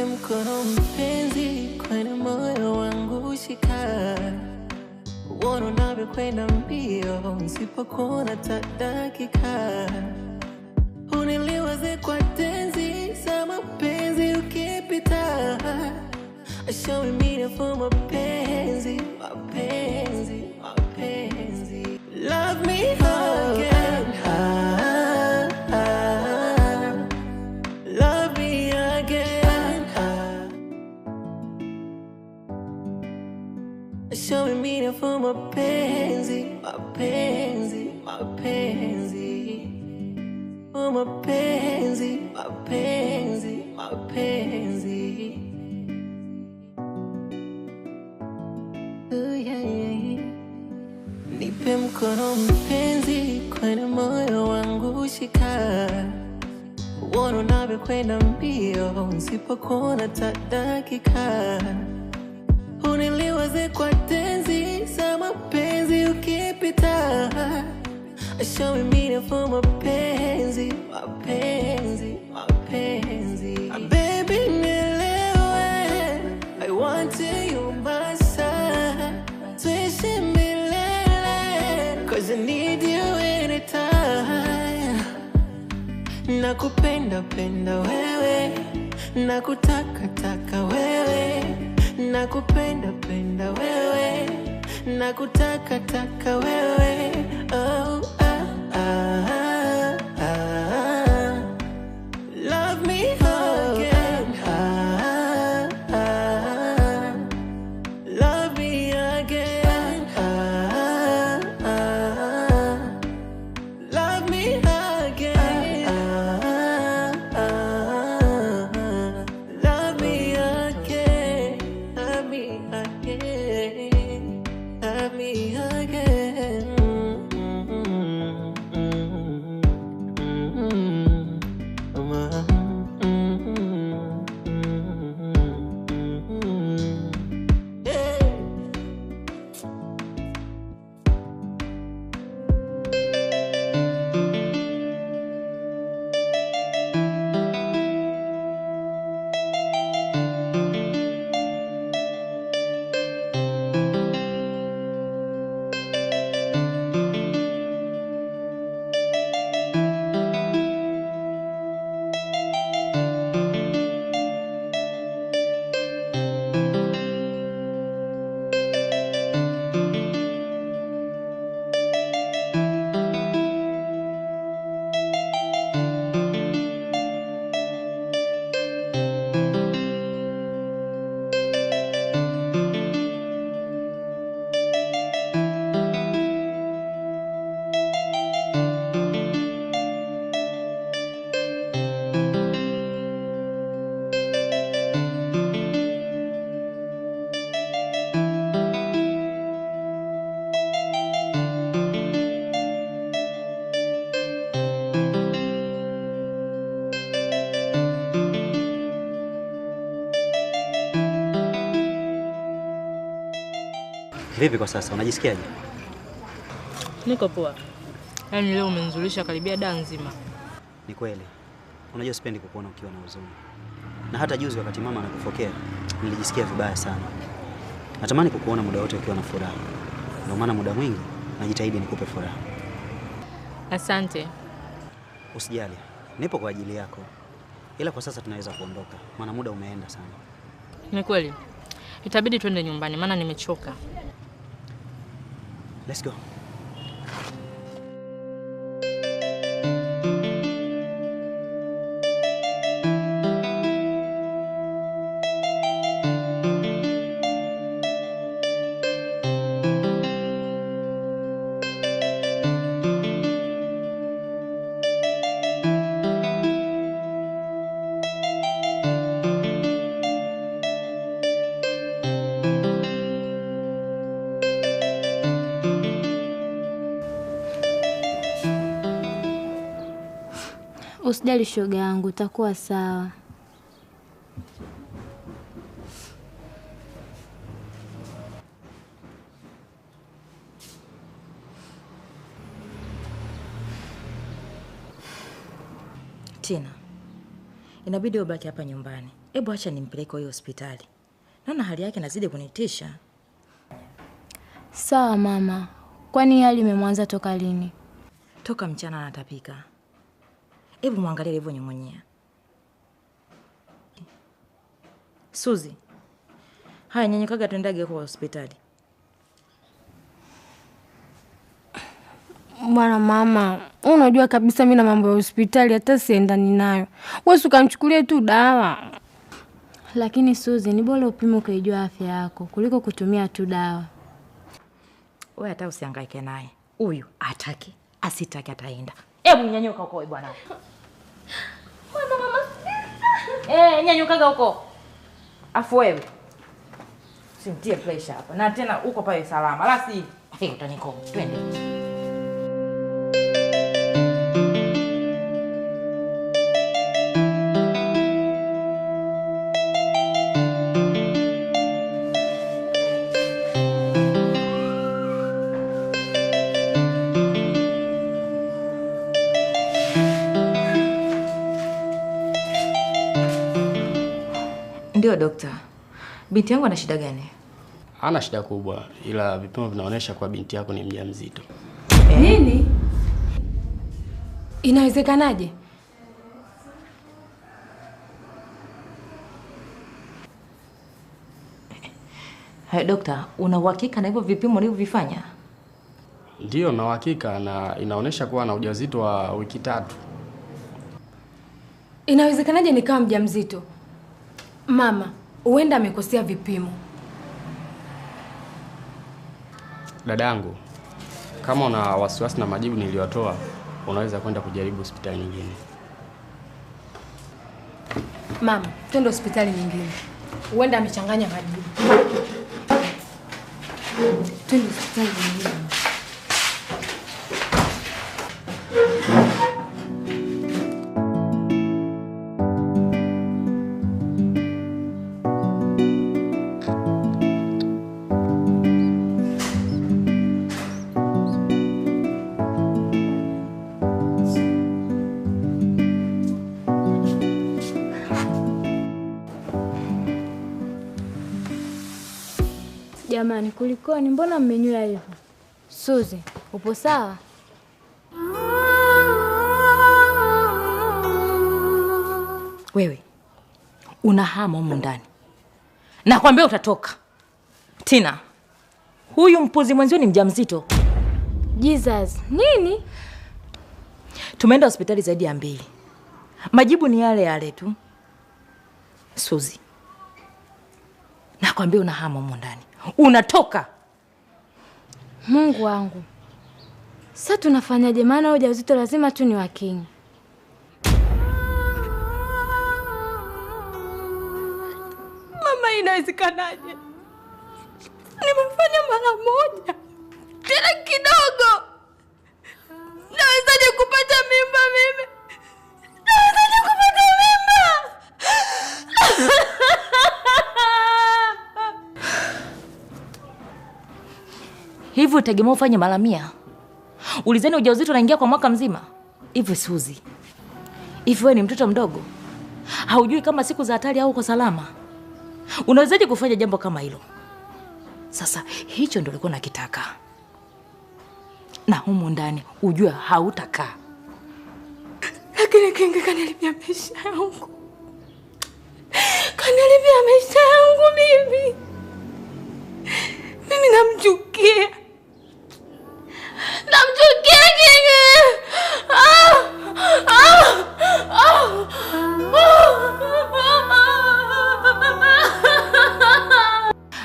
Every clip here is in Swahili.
Nipe mkono mpenzi, kwenye moyo wangu shika. Uone unavyokwenda mbio, nisipokuona hata dakika. Uniliwaze kwa tenzi za mapenzi ukipita. Show me meaning for mapenzi, mapenzi, mapenzi. Love me again, love me again. Show me meaning for mapenzi, mapenzi, mapenzi. For mapenzi, mapenzi, mapenzi. Nipe mkono mpenzi, kwenye moyo wangu shika. Uone unavyokwenda mbio, nisipokuona hata dakika. Uniliwaze kwa tenzi za mapenzi ukipita. Show me meaning for mapenzi, mapenzi, mapenzi. Baby nielewe, I want you my side. Tuishi milele, 'cause I need you anytime. Nakupenda penda wewe, nakutaka taka wewe. Nakupenda penda wewe, nakutaka taka wewe. Oh, love me again, love me again, love me again, love me again, love me again, love me again. Vipi kwa sasa? Unajisikiaje? Niko poa. Yaani leo umenizulisha karibia daa nzima. Ni kweli. Unajua sipendi kukuona ukiwa na huzuni. Na hata juzi wakati mama anakufokea, nilijisikia vibaya sana. Natamani kukuona muda wote ukiwa na furaha. Ndio maana muda mwingi najitahidi nikupe furaha. Asante. Usijali. Nipo kwa ajili yako. Ila kwa sasa tunaweza kuondoka, maana muda umeenda sana. Ni kweli. Itabidi twende nyumbani maana nimechoka. Let's go. Usijali shoga yangu, utakuwa sawa. Tina, inabidi ubaki hapa nyumbani. Hebu acha nimpeleke hiyo hospitali. Naona hali yake inazidi kunitisha. Sawa mama. Kwani hali imemwanza toka lini? Toka mchana anatapika. Hebu muangalie alivyonyong'onyea. Suzi. Haya, nyenyekaga tuendage kwa hospitali. Bwana mama, unajua kabisa mimi na mambo ya hospitali hata siendani nayo. Wewe ukamchukulie tu dawa. Lakini Suzi, ni bora upime ukijua afya yako kuliko kutumia tu dawa. Wewe hata usihangaike naye. Huyu ataki, asitaki ataenda. Hebu nyanyuka huko wewe bwana. Mama. Nyanyukaga huko. Afu wewe. Simtie pressure hapa. Na tena uko pale salama. La si utanikoma. Twende. Ndio dokta. Binti yangu ana shida gani? Hana shida kubwa, ila vipimo vinaonyesha kwa binti yako ni mjamzito. Nini? Inawezekanaje? Dokta, una uhakika na hivyo vipimo ulivyovifanya? Ndio, na uhakika na inaonyesha kuwa na ujauzito wa wiki 3. Inawezekanaje nikawa mjamzito? Mama, huenda amekosea vipimo. Dadangu, kama una wasiwasi na majibu niliyotoa, unaweza kwenda kujaribu hospitali nyingine. Mama, twende hospitali nyingine. Huenda amechanganya majibu. Twende hospitali nyingine. Jamani, kulikoni? Mbona mmenyua hivyo? Suzi, upo sawa? Wewe unahama humu ndani. Nakwambia utatoka. Tina, huyu mpuzi mwenzio ni mjamzito. Jesus, nini? Tumeenda hospitali zaidi ya 2. Majibu ni yale yale tu. Suzi, nakwambia unahama humu ndani. Unatoka. Mungu wangu. Sasa tunafanyaje? Maana ujauzito lazima tu ni wa King. Mama, inawezekanaje? Nimefanya mara moja. Tena kidogo. Nawezaje kupata mimba mimi? Nawezaje kupata mimba? Hivi utegemea ufanye mara 100? Ulizeni ujauzito unaingia kwa mwaka mzima. Hivi Suzi, hivi wewe ni mtoto mdogo? Haujui kama siku za hatari au uko salama? Unawezaje kufanya jambo kama hilo? Sasa hicho ndio ulikuwa unakitaka. Na humu ndani ujue hautakaa. Lakini Kingi kanilipia maisha yangu. Kanilipia maisha yangu mimi. Mimi namchukia. Namchukia Kingi.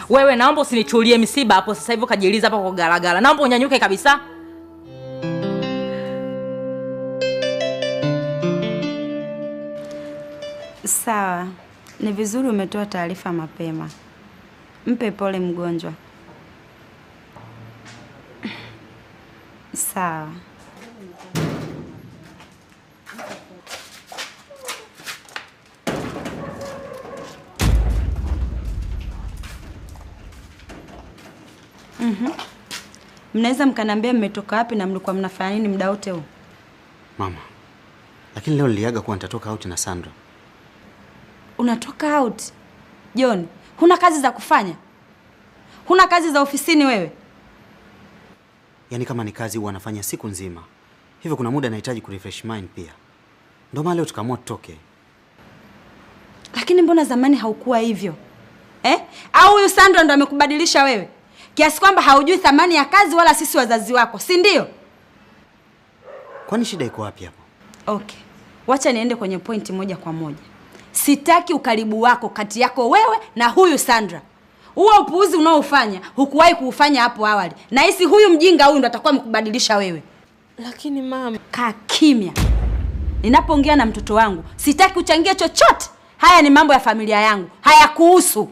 Wewe naomba usinichulie misiba hapo sasa hivi kajiliza hapa kwa galagala. Naomba unyanyuke kabisa. Sawa. Ni vizuri umetoa taarifa mapema. Mpe pole mgonjwa. Sawa. Mnaweza mkaniambia mmetoka wapi na mlikuwa mnafanya nini muda wote huu? Mama, lakini leo niliaga kuwa nitatoka out na Sandra. Unatoka out. John, huna kazi za kufanya? Huna kazi za ofisini wewe? Yaani kama ni kazi huwa anafanya siku nzima. Hivyo kuna muda nahitaji kurefresh mind pia. Ndio maana leo tukaamua tutoke. Lakini mbona zamani haukuwa hivyo? Au huyu Sandra ndo amekubadilisha wewe? Kiasi kwamba haujui thamani ya kazi wala sisi wazazi wako, si ndio? Kwani shida iko wapi hapo? Okay. Wacha niende kwenye pointi moja kwa moja. Sitaki ukaribu wako kati yako wewe na huyu Sandra. Huo upuuzi unaofanya hukuwahi kuufanya hapo awali. Na hisi huyu mjinga huyu ndo atakuwa amekubadilisha wewe. Lakini mama, kaa kimya. Ninapoongea na mtoto wangu, sitaki uchangie chochote. Haya ni mambo ya familia yangu. Hayakuhusu.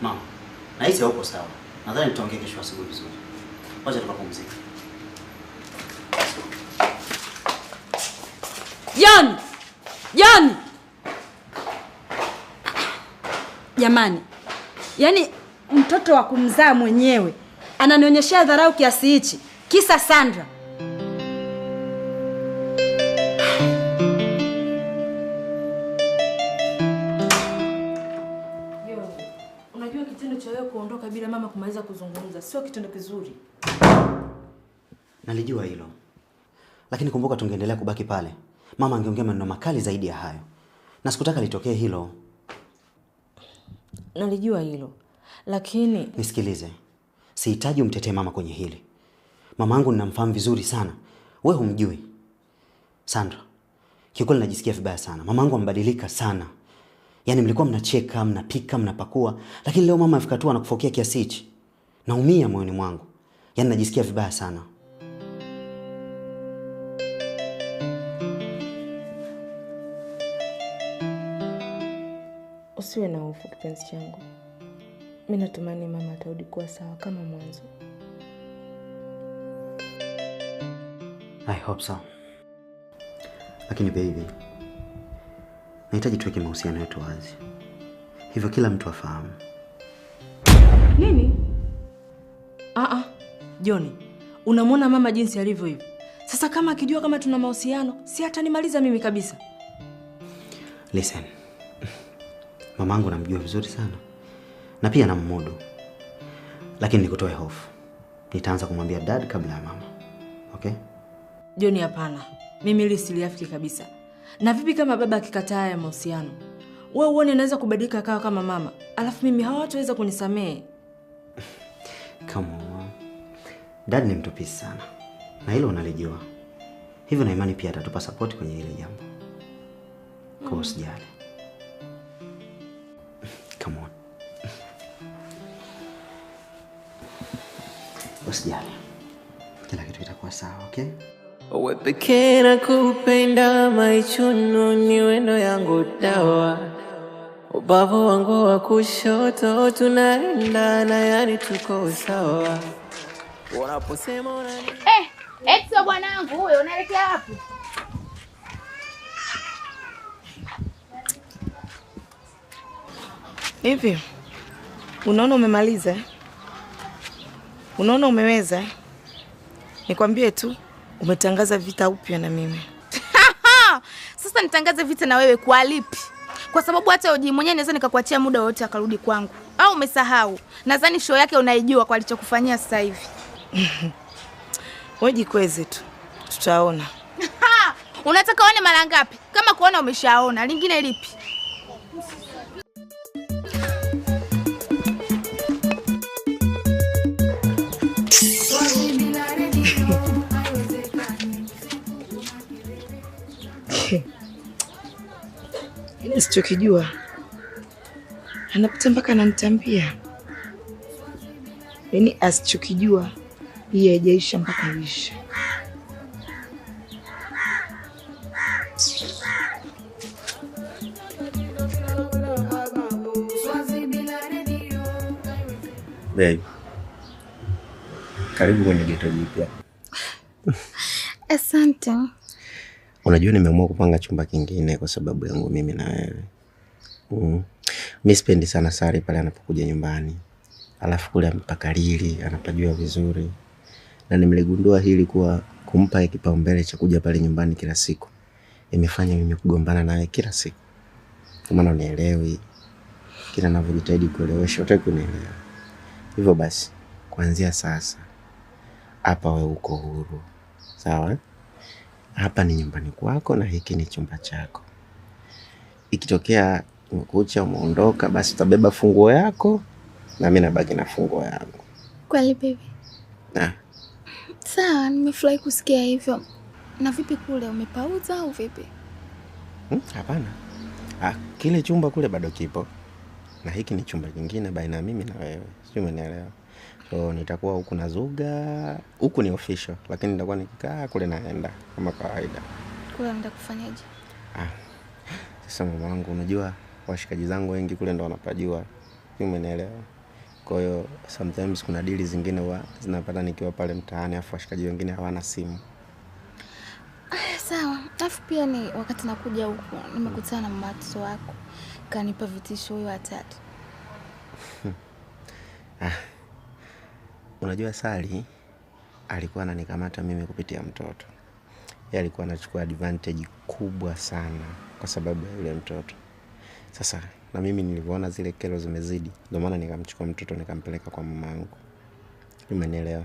Mama, nahisi hauko sawa. Nadhani tutaongea kesho asubuhi vizuri. Wacha tukapumzike. John! Jamani. Yaani mtoto wa kumzaa mwenyewe ananionyeshia dharau kiasi hichi. Kisa Sandra. unajua kitendo cha wewe kuondoka bila mama kumaliza kuzungumza sio kitendo kizuri. Nalijua hilo. Lakini kumbuka tungeendelea kubaki pale, mama angeongea maneno makali zaidi ya hayo. Na sikutaka litokee hilo. Nalijua hilo. Lakini nisikilize. Sihitaji umtetee mama kwenye hili. Mama yangu ninamfahamu vizuri sana. Wewe humjui. Sandra, kiukweli najisikia vibaya sana. Mama yangu amebadilika sana. Yaani mlikuwa mnacheka, mnapika, mnapakua, lakini leo mama afika tu anakufokea kiasi hichi. Naumia moyoni mwangu. Yaani najisikia vibaya sana. usiwe na hofu kipenzi changu. Mimi natumani mama atarudi kuwa sawa kama mwanzo. I hope so. Lakini baby, nahitaji tuweke mahusiano yetu wazi. Hivyo kila mtu afahamu. Nini? Johnny, unamwona mama jinsi alivyo hivi? Sasa kama akijua kama tuna mahusiano, si hatanimaliza mimi kabisa. Listen. Mamangu namjua vizuri sana. Na pia namudu. Lakini nikutoe hofu. Nitaanza kumwambia dad kabla ya mama. Okay? Johnny, hapana. Mimi ili siliafiki kabisa. Na vipi kama baba akikataa haya mahusiano? Wewe uone naweza kubadilika kawa kama mama. Alafu mimi hawataweza kunisamehe. Come on. Dad ni mtupisi sana. Na hilo unalijua. Hivyo na imani pia atatupa support kwenye ile jambo. Kwa usijali. Come on. Usijali. Kila kitu itakuwa sawa, okay? Wewe pekee nakupenda, maichuno ni wendo yangu dawa. Ubavu wangu wa kushoto tunaendana, yani tuko sawa. Unaposema unani Exo bwanangu huyo, unaelekea wapi? Hivi, unaona umemaliza? Unaona umeweza? Nikwambie tu, umetangaza vita upya na mimi. Sasa nitangaze vita na wewe kwa lipi? Kwa sababu hata uji mwenyewe naweza nikakuachia muda wote akarudi kwangu. Au umesahau? Nadhani show yake unaijua kwa alichokufanyia sasa hivi. Wewe jikweze tu. Tutaona. Unataka uone mara ngapi? Kama kuona umeshaona, lingine lipi? Nisichokijua. Anapita mpaka ananitambia. Yaani asichokijua hii haijaisha mpaka ishe. Babe. Karibu kwenye geto jipya. Asante. Unajua nimeamua kupanga chumba kingine kwa sababu yangu mimi na wewe. Mimi sipendi sana Sari pale anapokuja nyumbani. Alafu kule ampakalili, anapajua vizuri. Na nimeligundua hili kuwa kumpa kipaumbele cha kuja pale nyumbani kila siku imefanya mimi kugombana naye kila siku. maana unielewi. Kila ninavyojitahidi kuelewesha utaki kunielewa. Hivyo basi, kuanzia sasa hapa wewe uko huru. Sawa? Hapa ni nyumbani kwako na hiki ni chumba chako. Ikitokea umekucha umeondoka, basi utabeba funguo yako na mimi nabaki na funguo yangu. Kweli baby? Na. Sawa, nimefurahi kusikia hivyo. Na vipi kule, umepauza au vipi? Hapana. Kile chumba kule bado kipo. Na hiki ni chumba kingine baina mimi na wewe. Sio, umenielewa? So nitakuwa huku na Zuga, huku ni official, lakini nitakuwa nikikaa kule naenda kama kawaida. Kule unaenda kufanyaje? Sasa mama wangu, unajua washikaji zangu wengi kule ndo wanapajua. Sio, umenielewa? Kwa hiyo sometimes kuna deals zingine huwa zinapata nikiwa pale mtaani, afu washikaji wengine hawana simu. Sawa. Alafu pia ni wakati nakuja huku nimekutana na mmatso wako. Kanipa vitisho huyo hatari. Unajua Sali alikuwa ananikamata mimi kupitia mtoto. Yeye alikuwa anachukua advantage kubwa sana kwa sababu ya yule mtoto. Sasa na mimi nilipoona zile kero zimezidi, ndio maana nikamchukua mtoto nikampeleka kwa mamangu. Umenielewa?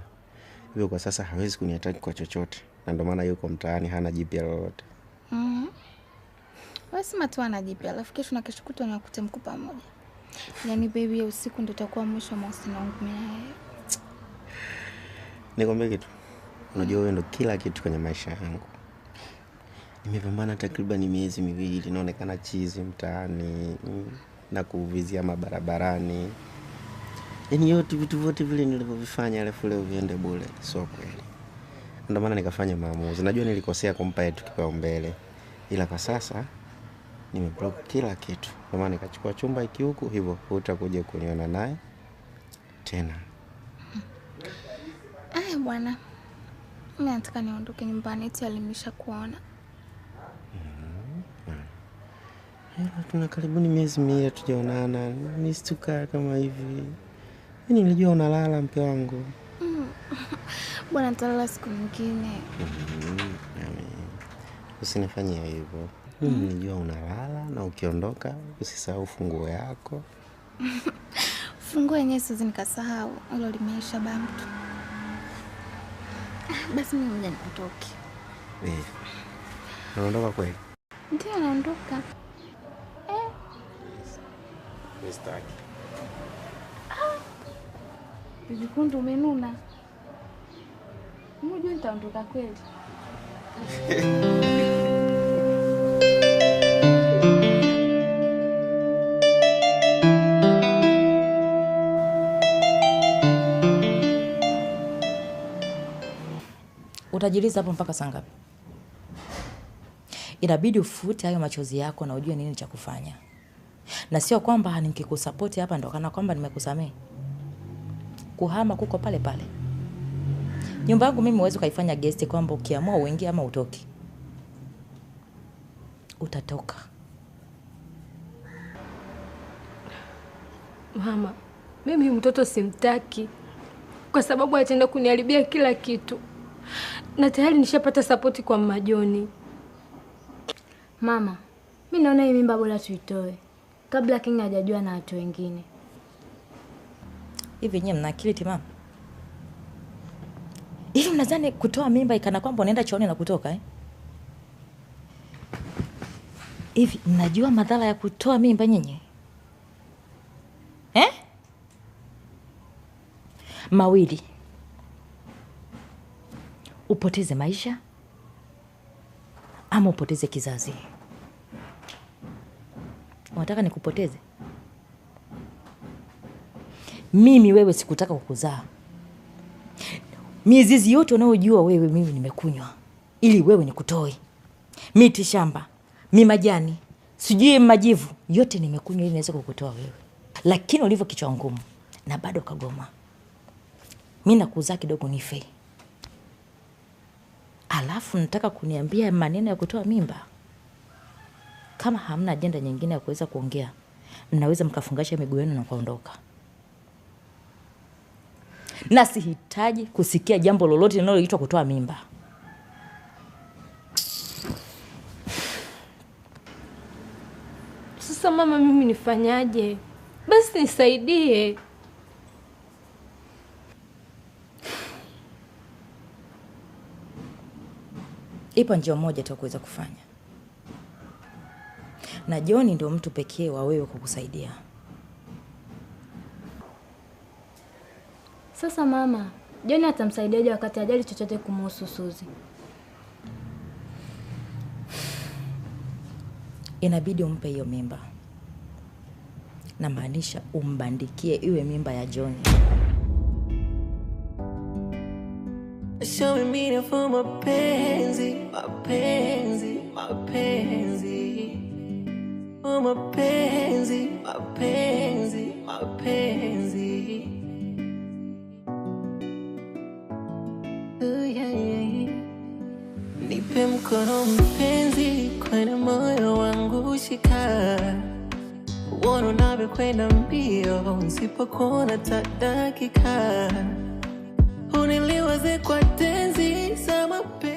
Hivyo kwa sasa hawezi kuniattack kwa chochote, na ndio maana yuko mtaani hana jipya lolote. Basi matu ana jipya, alafu kesho na kesho kutwa nakute mko pamoja. Yaani baby, usiku ndio utakuwa mwisho wa mahusiano wangu mimi na wewe. Nikwambie kitu. Unajua wewe ndo kila kitu kwenye maisha yangu. Nimepambana takriban miezi 2, naonekana chizi mtaani na kuvizia mabarabarani. Yaani yote vitu vyote vile nilivyofanya alafu leo viende bure, sio kweli. Ndio maana nikafanya maamuzi. Najua nilikosea kumpa yetu kipaumbele. Ila kwa sasa nimeblock kila kitu. Ndio maana nikachukua chumba hiki huku, hivyo hutakuja kuniona naye tena. Bwana. Mimi nataka niondoke nyumbani, eti alimisha kuona. Tuna karibuni miezi 2 tujaonana. Nistuka kama hivi. Mimi nilijua unalala mke wangu. Bwana, nitalala siku nyingine. Usinifanyie hivyo. Mimi nilijua unalala na ukiondoka usisahau funguo yako. Funguo yenyewe siwezi nikasahau. Hilo limeisha bamtu. Basi mimi ngoja nikutoke. Unaondoka kweli? Ndio naondoka. Mistaki. Bibi Kundu umenuna. Unajua nitaondoka kweli. Utajiliza hapo mpaka saa ngapi? Inabidi ufute hayo machozi yako na ujue nini cha kufanya. Na sio kwamba nikikusupport hapa ndo kana kwamba nimekusamea. Kuhama kuko pale pale. Nyumba yangu mimi huwezi kaifanya guest kwamba ukiamua uingie ama utoki. Utatoka. Mama, mimi mtoto simtaki kwa sababu ataenda kuniharibia kila kitu. Na tayari nishapata support kwa Mama Joni. Mama, mimi naona hii mimba bora tuitoe kabla King hajajua na watu wengine. Hivi nyinyi mna akili timamu? Hivi mnadhani kutoa mimba ikana kwamba unaenda chooni na kutoka Hivi mnajua madhara ya kutoa mimba nyinyi? Mawili. Upoteze maisha ama upoteze kizazi. Unataka nikupoteze? Mimi wewe sikutaka kukuzaa. Mizizi yote unayojua wewe mimi nimekunywa ili wewe nikutoe. Miti shamba, majani, sijui majivu, yote nimekunywa ili niweze kukutoa wewe. Lakini ulivyo kichwa ngumu na bado kagoma. Mimi nakuzaa kidogo nife. Alafu nataka kuniambia maneno ya kutoa mimba. Kama hamna ajenda nyingine ya kuweza kuongea, mnaweza mkafungasha miguu yenu na kuondoka. Na sihitaji kusikia jambo lolote linaloitwa kutoa mimba. Sasa mama, mimi nifanyaje? Basi nisaidie. Ipo njia moja tu kuweza kufanya, na John ndio mtu pekee wa wewe kukusaidia. Sasa mama, John atamsaidiaje wakati ajali chochote kumhusu Suzi? Inabidi umpe hiyo mimba, na maanisha umbandikie iwe mimba ya John. Show me meaning for mapenzi, mapenzi, mapenzi. Oh mapenzi, mapenzi, mapenzi. Oh yeah, yeah. Nipe mkono mpenzi, kwenye moyo wangu shika. Uone unavyokwenda mbio, nisipokuona hata dakika. Uniliwaze kwa tenzi za mapenzi.